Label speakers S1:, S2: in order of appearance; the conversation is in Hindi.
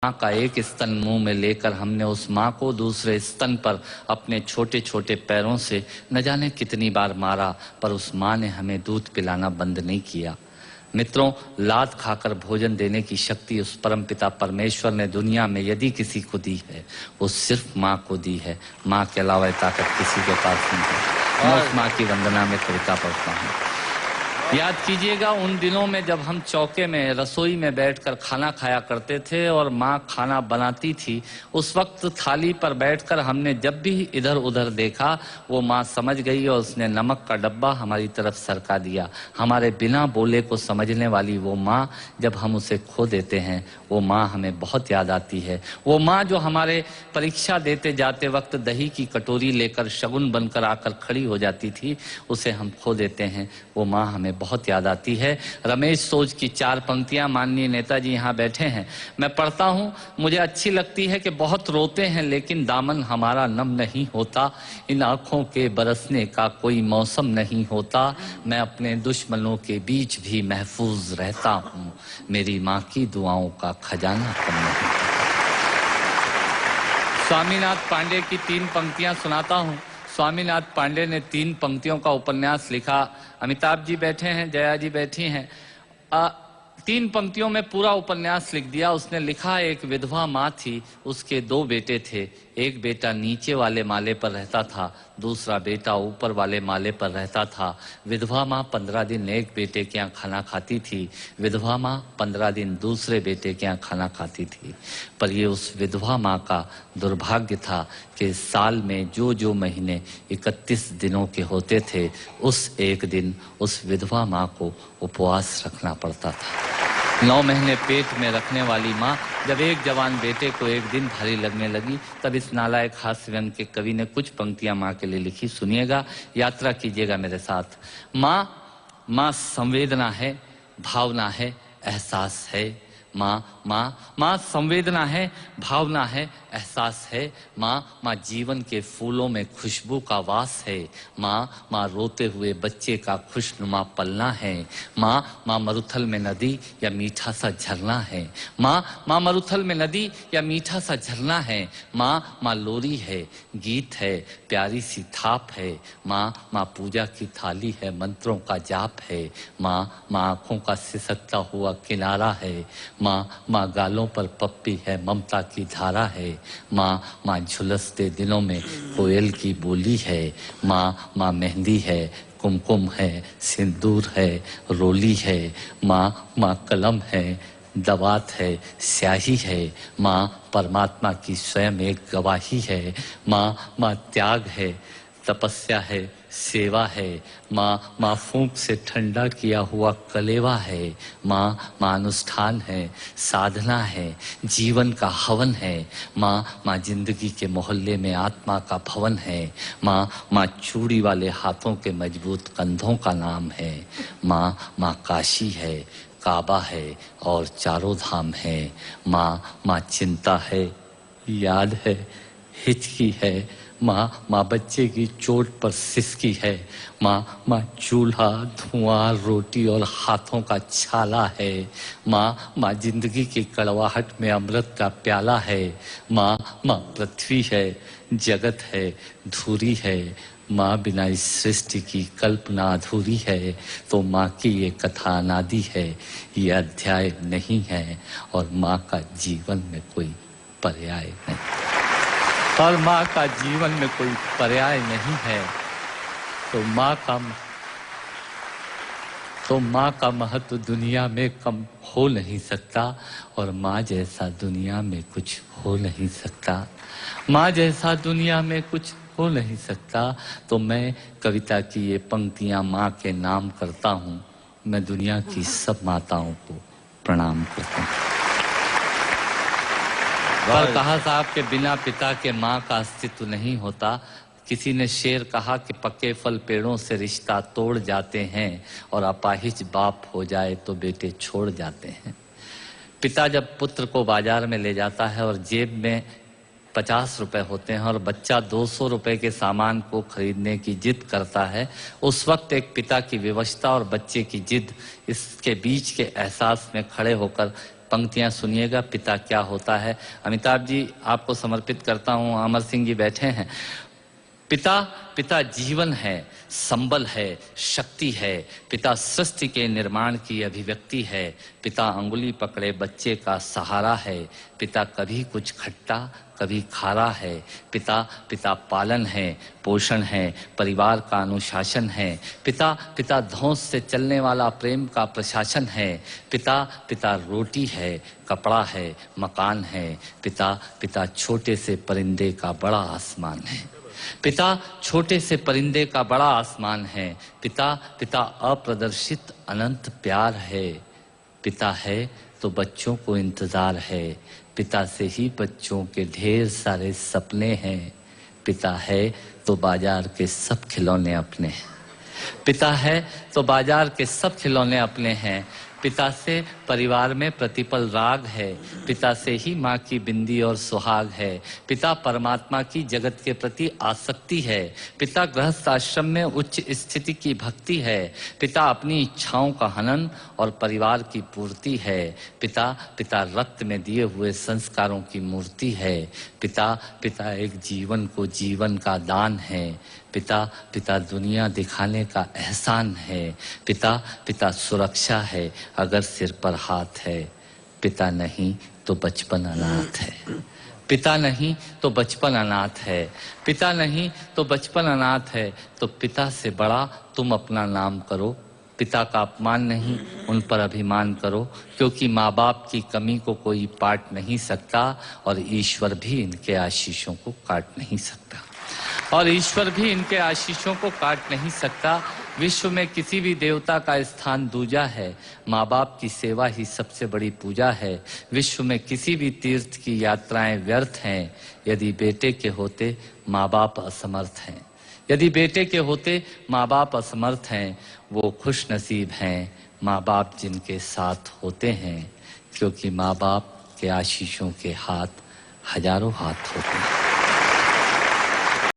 S1: माँ का एक स्तन मुंह में लेकर हमने उस माँ को दूसरे स्तन पर अपने छोटे छोटे पैरों से न जाने कितनी बार मारा, पर उस माँ ने हमें दूध पिलाना बंद नहीं किया। मित्रों, लात खाकर भोजन देने की शक्ति उस परमपिता परमेश्वर ने दुनिया में यदि किसी को दी है, वो सिर्फ माँ को दी है। माँ के अलावा ये ताकत किसी के पास नहीं है। मैं उस माँ की वंदना में कविता पढ़ता हूँ। याद कीजिएगा उन दिनों में जब हम चौके में रसोई में बैठकर खाना खाया करते थे और माँ खाना बनाती थी। उस वक्त थाली पर बैठकर हमने जब भी इधर उधर देखा, वो माँ समझ गई और उसने नमक का डब्बा हमारी तरफ सरका दिया। हमारे बिना बोले को समझने वाली वो माँ, जब हम उसे खो देते हैं, वो माँ हमें बहुत याद आती है। वो माँ जो हमारे परीक्षा देते जाते वक्त दही की कटोरी लेकर शगुन बनकर आकर खड़ी हो जाती थी, उसे हम खो देते हैं। वो माँ हमें बहुत याद आती है। रमेश सोज की 4 पंक्तियां माननीय नेताजी यहाँ बैठे हैं, मैं पढ़ता हूँ। मुझे अच्छी लगती है कि बहुत रोते हैं लेकिन दामन हमारा नम नहीं होता, इन आँखों के बरसने का कोई मौसम नहीं होता, मैं अपने दुश्मनों के बीच भी महफूज रहता हूँ, मेरी माँ की दुआओं का खजाना कम नहीं होता। स्वामीनाथ पांडे की 3 पंक्तियां सुनाता हूँ। स्वामीनाथ पांडे ने 3 पंक्तियों का उपन्यास लिखा। अमिताभ जी बैठे हैं, जया जी बैठी हैं। 3 पंक्तियों में पूरा उपन्यास लिख दिया उसने। लिखा, एक विधवा माँ थी, उसके 2 बेटे थे। एक बेटा नीचे वाले माले पर रहता था, दूसरा बेटा ऊपर वाले माले पर रहता था। विधवा माँ 15 दिन एक बेटे के यहाँ खाना खाती थी, विधवा माँ 15 दिन दूसरे बेटे के यहाँ खाना खाती थी। पर ये उस विधवा माँ का दुर्भाग्य था कि साल में जो महीने 31 दिनों के होते थे, उस एक दिन उस विधवा माँ को उपवास रखना पड़ता था। 9 महीने पेट में रखने वाली माँ जब एक जवान बेटे को एक दिन भारी लगने लगी, तब इस नालायक हास्य व्यंग के कवि ने कुछ पंक्तियां माँ के लिए लिखी। सुनिएगा, यात्रा कीजिएगा मेरे साथ। माँ संवेदना है, भावना है, एहसास है। माँ संवेदना है, भावना है, एहसास है। माँ जीवन के फूलों में खुशबू का वास है। माँ रोते हुए बच्चे का खुशनुमा पलना है। माँ मरुथल में नदी या मीठा सा झरना है। माँ मरुथल में नदी या मीठा सा झरना है। माँ लोरी है, गीत है, प्यारी सी थाप है। माँ पूजा की थाली है, मंत्रों का जाप है। माँ आँखों का सिसकता हुआ किनारा है। माँ गालों पर पप्पी है, ममता की धारा है। माँ झुलसते दिनों में कोयल की बोली है। माँ मेहंदी है, कुमकुम है, सिंदूर है, रोली है। माँ कलम है, दवात है, स्याही है। माँ परमात्मा की स्वयं एक गवाही है। माँ त्याग है, तपस्या है, सेवा है। माँ फूंक से ठंडा किया हुआ कलेवा है। माँ अनुष्ठान है, साधना है, जीवन का हवन है। माँ जिंदगी के मोहल्ले में आत्मा का भवन है। माँ चूड़ी वाले हाथों के मजबूत कंधों का नाम है। माँ काशी है, काबा है और चारों धाम है। माँ चिंता है, याद है, हिचकी है। माँ बच्चे की चोट पर सिसकी है। माँ चूल्हा, धुआं, रोटी और हाथों का छाला है। माँ जिंदगी की कड़वाहट में अमृत का प्याला है। माँ पृथ्वी है, जगत है, धूरी है। माँ बिना इस सृष्टि की कल्पना अधूरी है। तो माँ की ये कथा अनादि है, ये अध्याय नहीं है, और माँ का जीवन में कोई पर्याय नहीं, और माँ का जीवन में कोई पर्याय नहीं है। तो माँ का महत्व दुनिया में कम हो नहीं सकता, और माँ जैसा दुनिया में कुछ हो नहीं सकता। माँ जैसा दुनिया में कुछ हो नहीं सकता। तो मैं कविता की ये पंक्तियां माँ के नाम करता हूँ। मैं दुनिया की सब माताओं को प्रणाम करता हूँ। पर कहा साहब के बिना पिता के माँ का अस्तित्व नहीं होता। किसी ने शेर कहा कि पक्के फल पेड़ों से रिश्ता तोड़ जाते हैं, और अपाहिज बाप हो जाए तो बेटे छोड़ जाते हैं। पिता जब पुत्र को बाजार में ले जाता है और जेब में 50 रुपए होते हैं, और बच्चा 200 रुपए के सामान को खरीदने की जिद करता है, उस वक्त एक पिता की विवशता और बच्चे की जिद, इसके बीच के एहसास में खड़े होकर पंक्तियां सुनिएगा, पिता क्या होता है। अमिताभ जी आपको समर्पित करता हूं। अमर सिंह जी बैठे हैं। पिता, पिता जीवन है, संबल है, शक्ति है। पिता सृष्टि के निर्माण की अभिव्यक्ति है। पिता अंगुली पकड़े बच्चे का सहारा है। पिता कभी कुछ खट्टा कभी खारा है। पिता, पिता पालन है, पोषण है, परिवार का अनुशासन है। पिता, पिता धौंस से चलने वाला प्रेम का प्रशासन है। पिता, पिता रोटी है, कपड़ा है, मकान है। पिता, पिता छोटे से परिंदे का बड़ा आसमान है। पिता छोटे से परिंदे का बड़ा आसमान है। पिता, पिता अप्रदर्शित अनंत प्यार है। पिता है तो बच्चों को इंतजार है। पिता से ही बच्चों के ढेर सारे सपने हैं। पिता है तो बाजार के सब खिलौने अपने हैं। पिता है तो बाजार के सब खिलौने अपने हैं। पिता से परिवार में प्रतिपल राग है। पिता से ही माँ की बिंदी और सुहाग है। पिता परमात्मा की जगत के प्रति आसक्ति है। पिता गृहस्थ आश्रम में उच्च स्थिति की भक्ति है। पिता अपनी इच्छाओं का हनन और परिवार की पूर्ति है। पिता, पिता रक्त में दिए हुए संस्कारों की मूर्ति है। पिता, पिता एक जीवन को जीवन का दान है। पिता, पिता दुनिया दिखाने का एहसान है। पिता, पिता सुरक्षा है अगर सिर पर हाथ है। पिता नहीं तो बचपन अनाथ है। पिता नहीं तो बचपन अनाथ है। पिता नहीं तो बचपन अनाथ है। तो पिता से बड़ा तुम अपना नाम करो। पिता का अपमान नहीं, उन पर अभिमान करो, क्योंकि माँ बाप की कमी को कोई पाट नहीं सकता और ईश्वर भी इनके आशीषों को काट नहीं सकता। और ईश्वर भी इनके आशीषों को काट नहीं सकता। विश्व में किसी भी देवता का स्थान दूजा है। माँ बाप की सेवा ही सबसे बड़ी पूजा है। विश्व में किसी भी तीर्थ की यात्राएं व्यर्थ हैं यदि बेटे के होते माँ बाप असमर्थ हैं। यदि बेटे के होते माँ बाप असमर्थ हैं, वो खुश नसीब हैं माँ बाप जिनके साथ होते हैं, क्योंकि माँ बाप के आशीषों के हाथ हजारों हाथ होते हैं।